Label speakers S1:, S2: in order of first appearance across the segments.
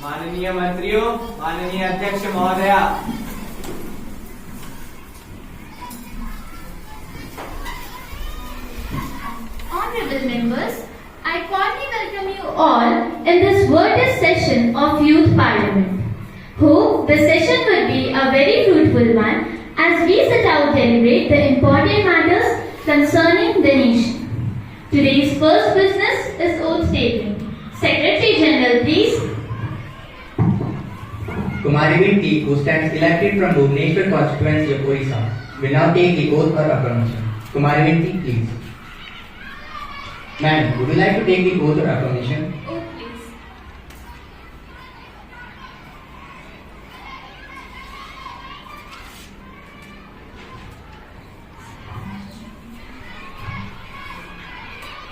S1: माननीय मंत्रियों, माननीय अध्यक्ष महोदया,
S2: Honorable members, I cordially welcome you all in this virtual session of Youth Parliament. Hope the session will be a very fruitful one as we set out to deliberate the important matters concerning the nation. Today's first business is oath taking. Secretary General, please.
S3: Kumari Vinti, who stands elected from Bhubaneswar constituency of Orissa, will now take the oath for affirmation. Kumari Vinti, please. Ma'am, would you like to take the oath of affirmation?
S2: Oh, please.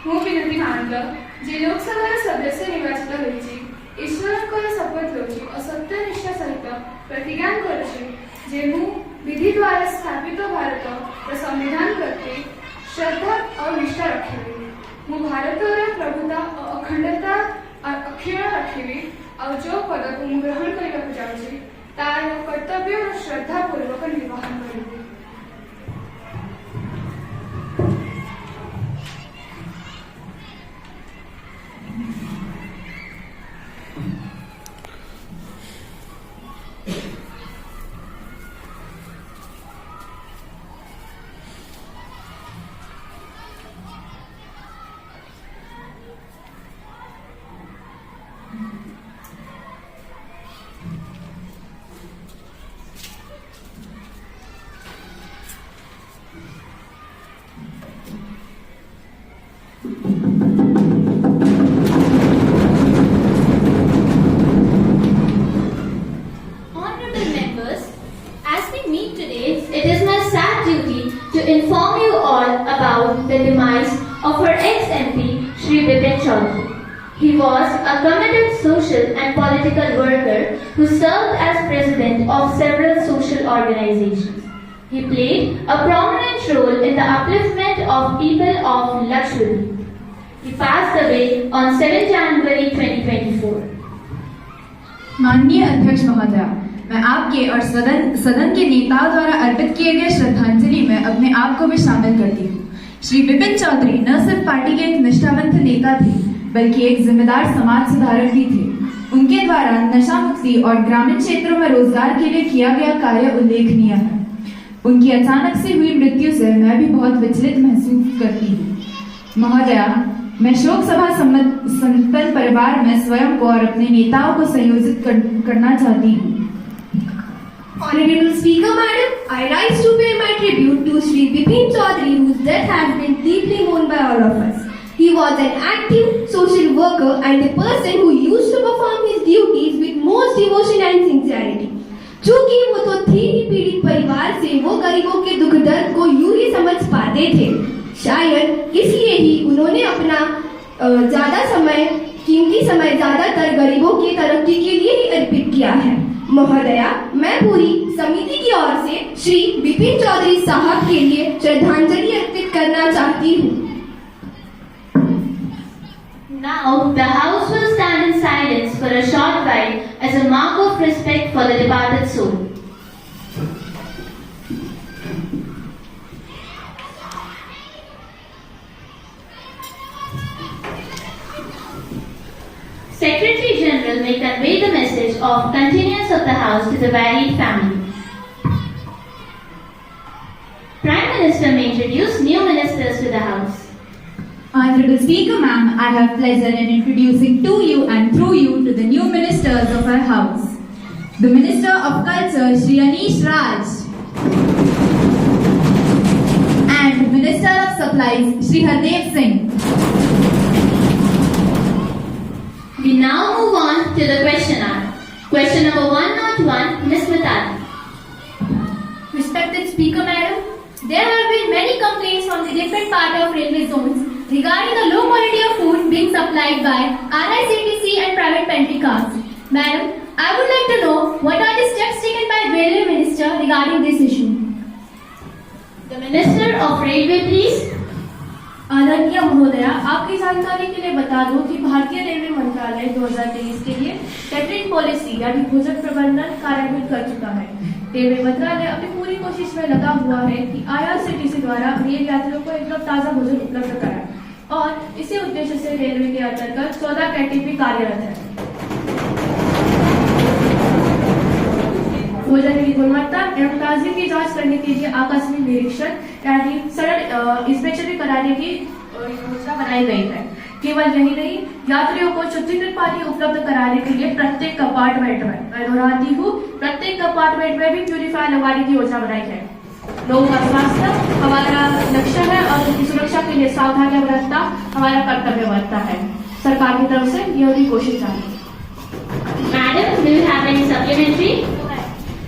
S4: ମୁଁ ବିନତି ମହାନ୍ତ ଯେ ଲୋକସଭାର ସଦସ୍ୟ ନିର୍ବାଚିତ ହୋଇଛି ଈଶ୍ୱରଙ୍କର ଶପଥ ନେଉଛି ଓ ସତ୍ୟନିଷ୍ଠା ସହିତ ପ୍ରତିଜ୍ଞା କରୁଛି ଯେ ମୁଁ ବିଧି ଦ୍ୱାରା ସ୍ଥାପିତ ଭାରତର ସମ୍ବିଧାନ ପ୍ରତି ଶ୍ରଦ୍ଧା ଓ ନିଷ୍ଠା ରଖିବି। ମୁଁ ଭାରତର ପ୍ରଭୁତା ଓ ଅଖଣ୍ଡତା ଅକ୍ଷୁଣ୍ଣ ରଖିବି ଆଉ ଯେଉଁ ପଦକୁ ମୁଁ ଗ୍ରହଣ କରିବାକୁ ଯାଉଛି ତାର କର୍ତ୍ତବ୍ୟ ଓ ଶ୍ରଦ୍ଧାପୂର୍ବକ ନିର୍ବାହନ କରିବି।
S2: Honorable members, as we meet today, it is my sad duty to inform you all about the demise of our ex-MP, Shri Bipin Chaudhary. He was a committed social and political worker who served as president of several social organizations. He played a prominent role in the upliftment of people of Lakshadweep. He passed away on 7 January 2024.
S5: माननीय अध्यक्ष महोदया, मैं आपके और सदन के नेताओं द्वारा अर्पित किए गए श्रद्धांजलि में अपने आप को भी शामिल करती हूँ। श्री बिपिन चौधरी न सिर्फ पार्टी के एक निष्ठावंत नेता थे, बल्कि एक जिम्मेदार समाज सुधारक भी थे। उनके द्वारा नशा मुक्ति और ग्रामीण क्षेत्रों में रोजगार के लिए किया गया कार्य उल्लेखनीय है। उनकी अचानक से हुई मृत्यु से मैं भी बहुत विचलित महसूस करती हूँ। महोदया, मैं शोक सभा संपन्न परिवार में स्वयं को और अपने नेताओं को संयोजित करना चाहती हूँ।
S6: Honorable Speaker, Madam, I rise to pay my tribute to Shri Bipin Chaudhary, whose death has been deeply mourned by all of us. He was an active social worker and a person who used to perform his duties with most devotion and sincerity. चूंकि वो तो थे ही पीड़ित परिवार से, वो गरीबों के दुख दर्द को यूं ही समझ पाते थे। शायद इसलिए ही उन्होंने अपना कीमती समय ज्यादातर गरीबों की तरक्की के लिए ही अर्पित किया है। महोदया, मैं पूरी समिति की ओर से श्री बिपिन चौधरी साहब के लिए श्रद्धांजलि अर्पित करना चाहती हूँ।
S2: Now, the House will stand in silence for a short while as a mark of respect for the departed soul. Secretary General may convey the message of continuance of the House to the varied family. Prime Minister may introduce new ministers to the House.
S5: Honorable Speaker, ma'am, I have pleasure in introducing to you and through you to the new ministers of our House. The Minister of Culture, Shri Anish Raj, and Minister of Supplies, Shri Hardev Singh.
S2: We now move on to the question hour. Question number 101, Ms. Mitali.
S6: Respected Speaker, Madam, there have been many complaints from the different part of railway zones regarding the low quality of food being supplied by RICTC and private pantry cars. Madam, I would like to know what are the steps taken by Railway Minister regarding this issue.
S2: The Minister of Railway, please.
S7: आदरणीय महोदया, आपकी जानकारी के लिए बता दूं कि भारतीय रेलवे मंत्रालय 2023 के लिए कैटरिंग पॉलिसी यानी भोजन प्रबंधन कार्यान्वित कर चुका है। रेलवे मंत्रालय अपनी पूरी कोशिश में लगा हुआ है कि IRCTC द्वारा रेल यात्रियों को एकदम ताज़ा भोजन उपलब्ध कराए और इसी उद्देश्य से रेलवे के अंतर्गत 14 कैंटीन भी कार्यरत है। भोजन की गुणवत्ता एवं ताजगी की जांच करने के लिए आकस्मिक निरीक्षण यानी सडन इंस्पेक्शन भी कराने की योजना बनाई गई है। केवल यही नहीं, यात्रियों को शुद्धिकृत पानी उपलब्ध कराने के लिए प्रत्येक कंपार्टमेंट में, मैं दोहराती हूँ, प्रत्येक कंपार्टमेंट में भी प्यूरिफायर लगाने की योजना बनाई है। लोगों का स्वास्थ्य हमारा लक्ष्य है और उनकी सुरक्षा के लिए सावधानी बरतना हमारा कर्तव्य बनता है। सरकार की तरफ से यह भी कोशिश चाहिए।
S2: Madam, do you have any supplementary?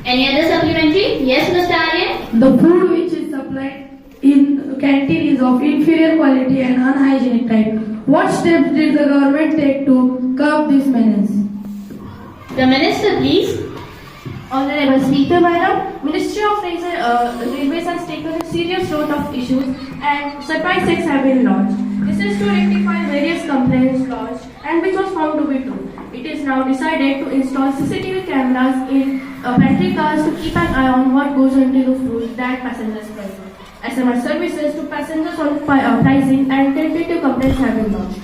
S2: Any other supplementary? Yes, Mr. Aryan?
S8: The food which is supplied in canteen is of inferior quality and unhygienic type. What steps did the government take to curb this menace?
S2: The Minister, please.
S7: Honorable Speaker, Madam, Ministry of Railways has taken a serious note of issues and surprise checks have been launched. This is to rectify various complaints lodged and which was found to be true. It is now decided to install CCTV cameras in pantry cars to keep an eye on what goes into the food that passengers prefer. SMS services to passengers on pricing and tentative complaints have been launched.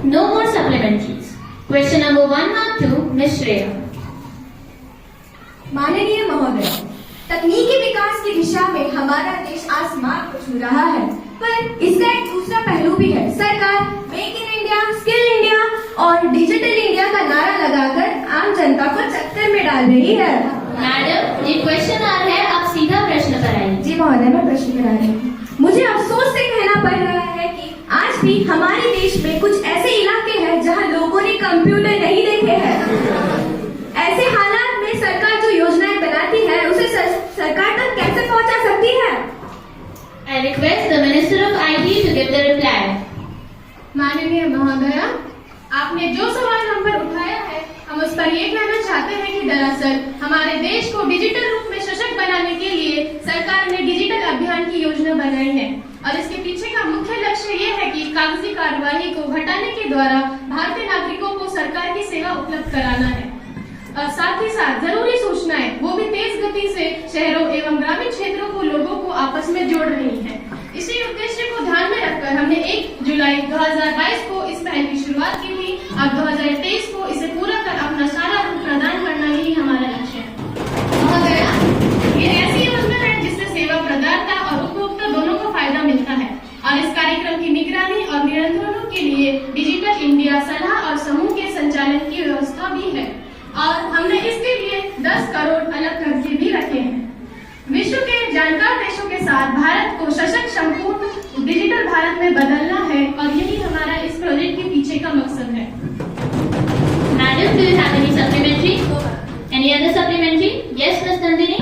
S2: No more supplementaries. Question number 102, Ms. Shreya.
S6: माननीय महोदय, तकनीकी विकास की दिशा में हमारा देश आसमान को छू रहा है, पर इसका एक दूसरा पहलू भी है। सरकार make in India, skill India और डिजिटल इंडिया का नारा लगाकर आम जनता को चक्कर में डाल रही है।
S2: मैडम, ये क्वेश्चन आ रहा है, आप सीधा प्रश्न कराइए।
S6: जी महोदय, मैं प्रश्न करा रही हूँ। मुझे अफसोस से कहना पड़ रहा है कि आज भी हमारे देश में कुछ ऐसे इलाके हैं जहाँ लोगों ने कंप्यूटर नहीं देखे हैं। ऐसे हालात में सरकार जो योजनाएं बनाती है उसे सरकार तक कैसे पहुंचा सकती है?
S2: I request the Minister of IT to give the reply.
S4: माननीय महोदया, आपने जो सवाल हम पर उठाया है, हम उस पर ये कहना चाहते हैं कि दरअसल हमारे देश को डिजिटल रूप में सशक्त बनाने के लिए सरकार ने डिजिटल अभियान की योजना बनाई है और इसके पीछे का मुख्य लक्ष्य ये है कि कागजी कार्यवाही को घटाने के द्वारा भारतीय नागरिकों को सरकार की सेवा उपलब्ध कराना है और साथ ही साथ जरूरी सूचनाएं वो भी तेज गति से शहरों एवं ग्रामीण क्षेत्रों को लोगों को आपस में जोड़ रही है। इसी उद्देश्य को ध्यान में रखकर हमने 1 जुलाई 2022 को इस पहल की शुरुआत की थी और 2023 को इसे पूरा कर अपना सारा रूप प्रदान करना ही हमारा लक्ष्य है। महोदया, ये ऐसी योजना है जिससे सेवा प्रदाता और उपभोक्ता दोनों को फायदा मिलता है और इस कार्यक्रम की निगरानी और नियंत्रणों के लिए डिजिटल इंडिया सलाह और समूह के संचालन की व्यवस्था भी है और हमने इसके लिए 10 करोड़ अलग खर्चे भी रखे हैं। विश्व के जानकार देशों के साथ भारत को सशक्त संपूर्ण डिजिटल भारत में बदलना है और यही हमारा इस प्रोजेक्ट के पीछे का मकसद है।
S2: Madam, do you have any supplementary? Any other supplementary? Yes, Ms. Nandini.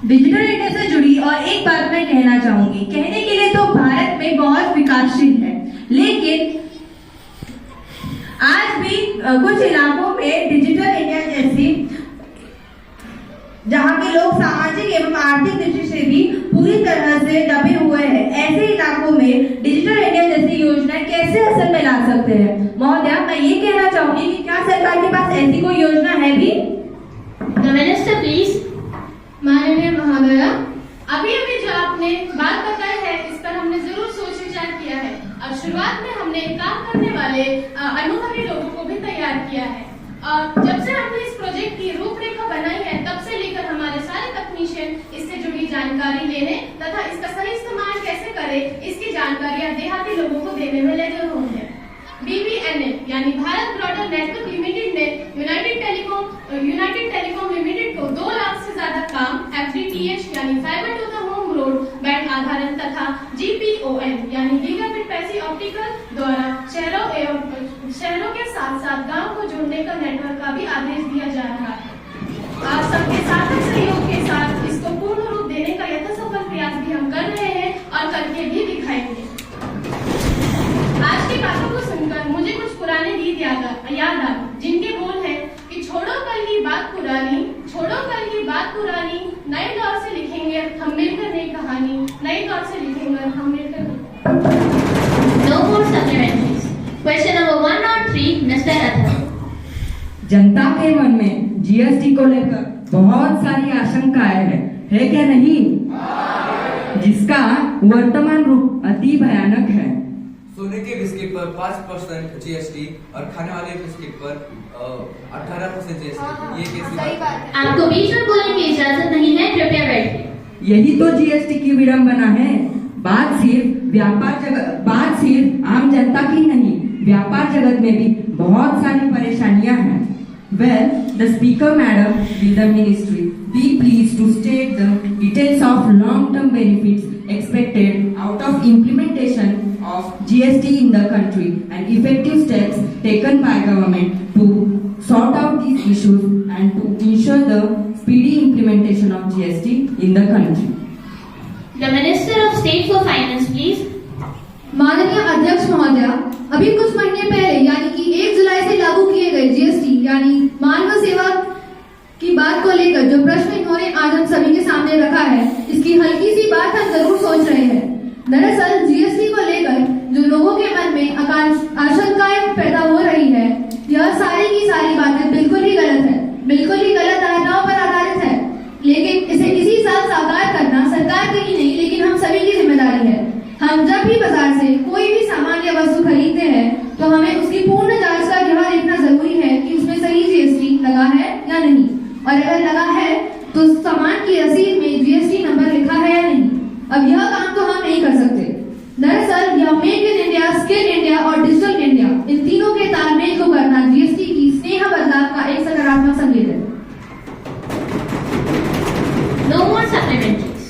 S9: Digital India से जुड़ी और एक बात मैं कहना चाहूंगी। कहने के लिए तो भारत में बहुत विकासशील है, लेकिन आज भी कुछ इलाकों में डिजिटल इंडिया जैसी, जहाँ के लोग सामाजिक एवं आर्थिक दृष्टि से भी पूरी तरह से दबे हुए हैं, ऐसे इलाकों में डिजिटल इंडिया जैसी योजनाएं कैसे असर में ला सकते हैं? महोदया, मैं ये कहना चाहूंगी कि क्या सरकार के पास ऐसी कोई योजना है भी?
S2: The Minister, please.
S4: माननीय महोदया, अभी जो आपने बात बताई है इस पर हमने जरूर सोच विचार किया है और शुरुआत में हमने काम करने वाले अनुभवी लोगों को भी तैयार किया है और जब से हमने इस प्रोजेक्ट की रूपरेखा बनाई है तब से लेकर हमारे सारे तकनीशियन इससे जुड़ी जानकारी लेने तथा इसका सही इस्तेमाल कैसे करें इसकी जानकारियां देहाती लोगों को देने में लगे हुए हैं। BBNL यानी भारत ब्रॉडबैंड नेटवर्क लिमिटेड ने यूनाइटेड टेलीकॉम लिमिटेड को 2 लाख से ज्यादा काम FTTH यानी fibre to the home broadband आधारित तथा GPON यानी गीगाबिट पैसिव ऑप्टिकल द्वारा शहरों के साथ साथ गांव को जोड़ने का नेटवर्क का भी आदेश दिया जा रहा है। आज सबके सार्थक सहयोग के साथ इसको पूर्ण रूप देने का यथासंभव प्रयास भी हम कर रहे हैं और करके भी दिखाएंगे। आज की बातों को सुनकर मुझे कुछ पुराने गीत याद आ जिनके बोल है कि छोड़ो कल की बात पुरानी, नए दौर से लिखेंगे हम मिलकर नई कहानी। नई तौर से लिखेंगे हम मिलकर।
S2: No more supplementaries. Question number 103, Mr. Athar.
S10: जनता के मन में जीएसटी को लेकर बहुत सारी आशंकाएं है क्या नहीं? जिसका वर्तमान रूप अति भयानक है।
S11: सोने के बिस्किट पर 5% जीएसटी और खाने वाले बिस्किट पर 18% जीएसटी। ये कैसी बात है?
S2: आपको बीच में बोलने की इजाजत नहीं है, कृपया बैठिए।
S10: यही तो जीएसटी की विडंबना है। बात सिर्फ आम जनता की नहीं, व्यापार जगत में भी बहुत सारी परेशानियां हैं। Well, the Speaker Madam, will the Ministry be pleased to state the details of long-term benefits expected out of implementation of GST in the country and effective steps taken by government to sort out these issues and to ensure the speedy implementation of GST in the country.
S2: The Minister of State for Finance, please.
S6: माननीय अध्यक्ष महोदय, अभी कुछ महीने पहले यानी कि 1 जुलाई से लागू किए गए जीएसटी यानी मानव सेवा की बात को लेकर जो प्रश्न इन्होंने आज हम सभी के सामने रखा है, इसकी हल्की सी बात हम जरूर सोच रहे हैं। दरअसल जीएसटी को लेकर जो लोगों के मन में आशंकाएं पैदा हो रही है, यह सारी की सारी बातें बिल्कुल ही गलत है, बिल्कुल ही गलत धारणाओं पर आधारित है। लेकिन इसे इसी साल साकार करना सरकार की ही नहीं लेकिन हम सभी की जिम्मेदारी है। हम जब भी बाजार से कोई भी सामान या वस्तु खरीदते हैं तो हमें उसकी पूर्ण जांच का यह देखना जरूरी है कि उसमें सही जीएसटी लगा है या नहीं, और अगर लगा है तो सामान की रसीद में जीएसटी नंबर लिखा है या नहीं। अब यह काम तो हम नहीं कर सकते। दरअसल यह make in India, skill India और डिजिटल इंडिया, इन तीनों के तालमेल को करना जीएसटी की स्नेह बदलाव का एक सकारात्मक संकेत है।
S2: No more supplementaries.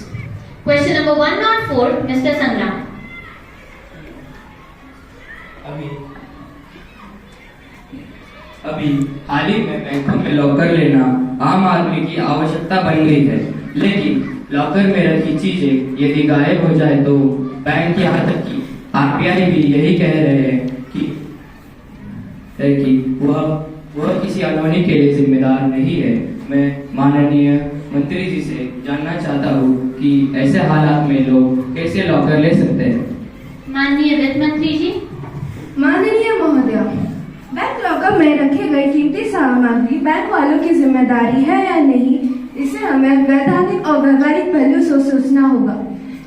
S2: Question number 104, Mr. Sangram.
S12: अभी हाल ही में बैंकों में लॉकर लेना आम आदमी की आवश्यकता बन गई है, लेकिन लॉकर में रखी चीजें यदि गायब हो जाए तो बैंक यहाँ तक कि आरबीआई भी यही कह रहे हैं कि वह किसी अनहोनी के लिए जिम्मेदार नहीं है। मैं माननीय मंत्री जी से जानना चाहता हूँ कि ऐसे हालात में लोग कैसे लॉकर ले सकते हैं।
S2: माननीय वित्त मंत्री जी।
S8: माननीय महोदय, बैंक लॉकर में रखे गए कीमती सामग्री बैंक वालों की जिम्मेदारी है या नहीं, इसे हमें वैधानिक और व्यवहारिक पहलू से सोचना होगा।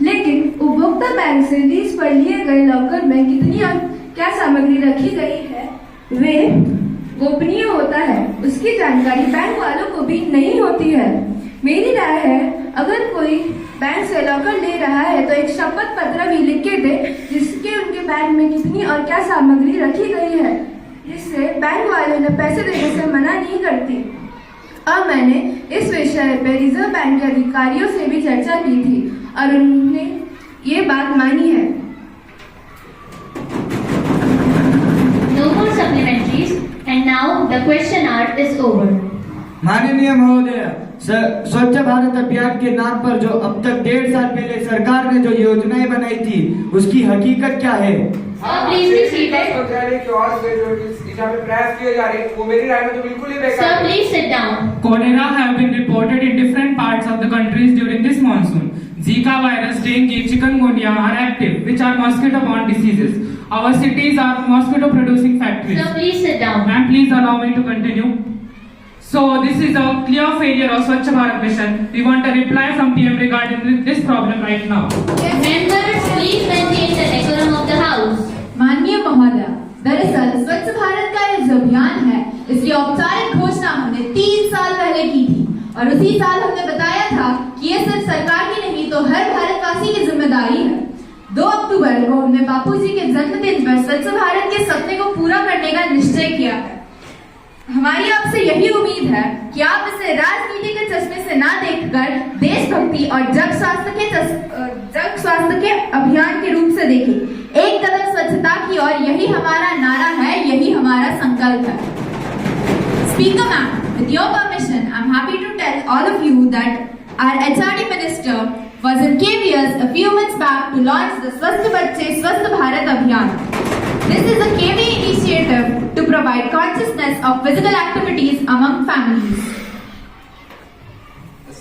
S8: लेकिन उपभोक्ता बैंक से लीज पर लिए गए लॉकर में कितनी और क्या सामग्री रखी गई है वे गोपनीय होता है, उसकी जानकारी बैंक वालों को भी नहीं होती है। मेरी राय है अगर कोई बैंक से लॉकर ले रहा है तो एक शपथ पत्र भी लिख के दे जिसके उनके बैंक में कितनी और क्या सामग्री रखी गई है, जिससे बैंक वालों ने पैसे देने से मना नहीं करती। अब मैंने इस विषय पर रिजर्व बैंक के अधिकारियों से भी चर्चा की थी और उन्होंने ये बात मानी है।
S2: No more supplementaries, and now the question hour is over.
S13: माननीय महोदय, स्वच्छ भारत अभियान के नाम पर जो अब तक 1.5 साल पहले सरकार ने जो योजनाएं बनाई थी उसकी हकीकत क्या है?
S2: Please be seated.
S1: प्रयास किए जा रहे हैं वो मेरी राय में तो बिल्कुल ही बेकार है।
S2: Sir, please sit down.
S14: Cholera have been reported in different parts of the countries during this monsoon. Zika virus, dengue, chikungunya are active, which are mosquito-borne diseases. Our cities are mosquito-producing factories.
S2: Sir, please sit down.
S14: Ma'am, please allow me to continue. So this is a clear failure of Swachh Bharat Mission. We want a reply from PM regarding this problem right now.
S2: Members, please maintain the decorum of the house.
S5: माननीय महोदय, दरअसल स्वच्छ भारत का ये जो अभियान है, इसकी औपचारिक घोषणा हमने 3 साल पहले की थी और उसी साल हमने बताया था कि ये सिर्फ सरकार की नहीं तो हर भारतवासी की जिम्मेदारी है। 2 अक्टूबर को हमने बापूजी के जन्मदिन पर स्वच्छ भारत के सपने को पूरा करने का निश्चय किया है। हमारी आपसे यही उम्मीद है कि आप इसे राजनीति के चश्मे से ना देखकर देशभक्ति और जग स्वास्थ्य के अभियान के रूप से देखें। एक कदम स्वच्छता की और यही हमारा नारा है, यही हमारा संकल्प है। Speaker ma'am, with your permission, I'm happy to tell all of you that our HRD minister was in KVS a few months back to launch the Swasth Bachche Swasth Bharat Abhiyan. This is a KV initiative to provide consciousness of physical activities among families.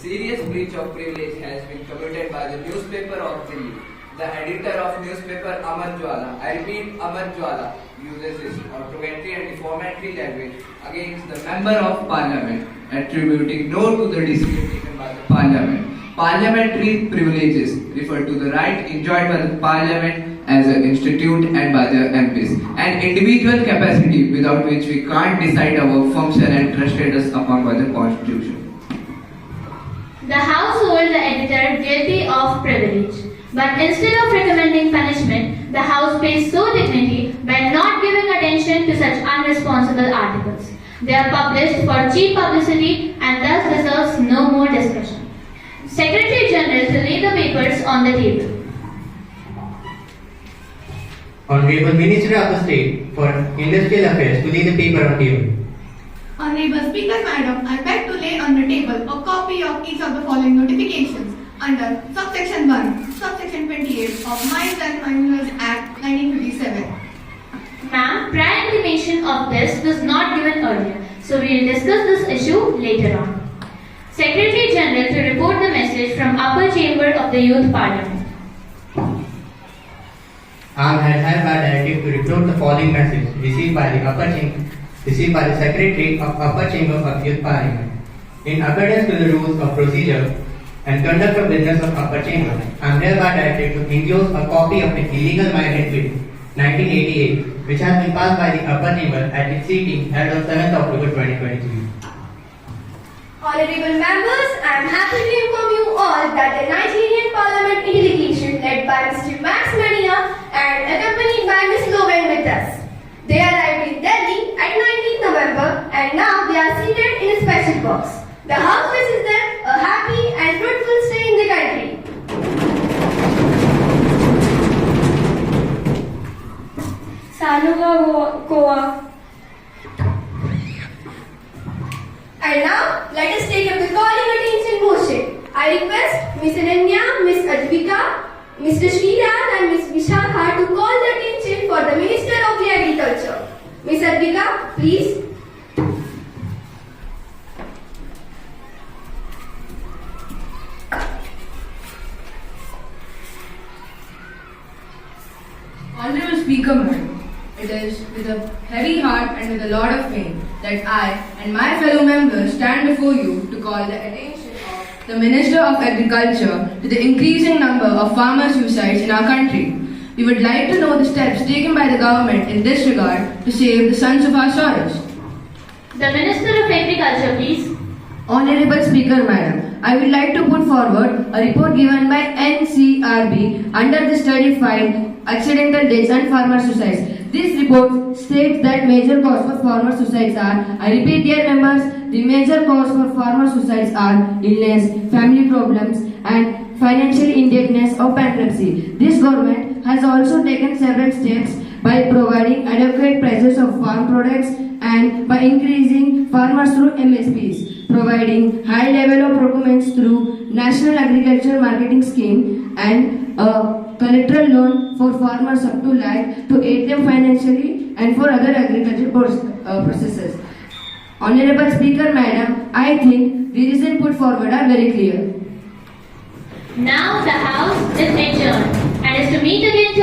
S11: serious breach of privilege has been committed by the newspaper of Delhi. The editor of newspaper Amar Jwala, I repeat Amar Jwala, uses his derogatory and defamatory language against the member of parliament, attributing no to the decision taken by the parliament. Parliamentary privileges refer to the right enjoyed by the parliament as an institute and by the MPs, an individual capacity without which we can't decide our function and trusted us upon by the constitution.
S2: The House holds the editor guilty of privilege. But instead of recommending punishment, the House pays so dignity by not giving attention to such unresponsible articles. They are published for cheap publicity and thus deserves no more discussion. Secretary General to lay the papers on the table.
S3: Honorable Minister of the State for Industrial Affairs to lay the paper on table.
S15: Honorable Speaker Madam, I beg to lay on the table a copy of each of the following notifications under subsection 1, subsection 28 of Mines and Minerals Act 1957.
S2: Ma'am, prior intimation of this was not given earlier, so we will discuss this issue later on. Secretary General to report the message from Upper Chamber of the Youth Parliament.
S3: I am hereby directed to report the following message received by the Secretary of Upper Chamber of Youth Parliament. In accordance to the rules of procedure and conduct of business of Upper Chamber, I am hereby directed to enclose a copy of an illegal migrant bill 1988, which has been passed by the Upper Chamber at its sitting held on 7th October 2023.
S6: Honorable members, I am happy to inform you all that the Nigerian Parliament delegation led by Mr. Max Mania and accompanied by Ms. Loven with us. They arrived in Delhi at 19th November and now they are seated in a special box. The House wishes them a happy and fruitful stay in the country.
S4: Saluga Goa.
S6: And now, let us take up the calling attention motion. I request Ms. Ananya, Ms. Advika, Mr. Sriram and Ms. Vishakha to call the attention for the Minister of the Agriculture. Ms. Advika, please.
S8: Honorable Speaker, Madam, it is with a heavy heart and with a lot of pain that I and my fellow members stand before you to call the attention of the Minister of Agriculture to the increasing number of farmer suicides in our country. We would like to know the steps taken by the government in this regard to save the sons of our soils.
S2: The Minister of Agriculture, please.
S8: Honorable Speaker, Madam, I would like to put forward a report given by NCRB under the study file Accidental Deaths and Farmer Suicides. This report states that major cause for farmer suicides are, I repeat dear members, the major cause for farmer suicides are illness, family problems and financial indebtedness or bankruptcy. This government has also taken several steps by providing adequate prices of farm products and by increasing farmers through MSPs, providing high level of procurements through National Agriculture Marketing Scheme and a collateral loan for farmers up to lakh to aid them financially and for other agricultural processes. Honorable Speaker, Madam, I think the reasons put forward are very clear.
S2: Now the House is adjourned and is to meet again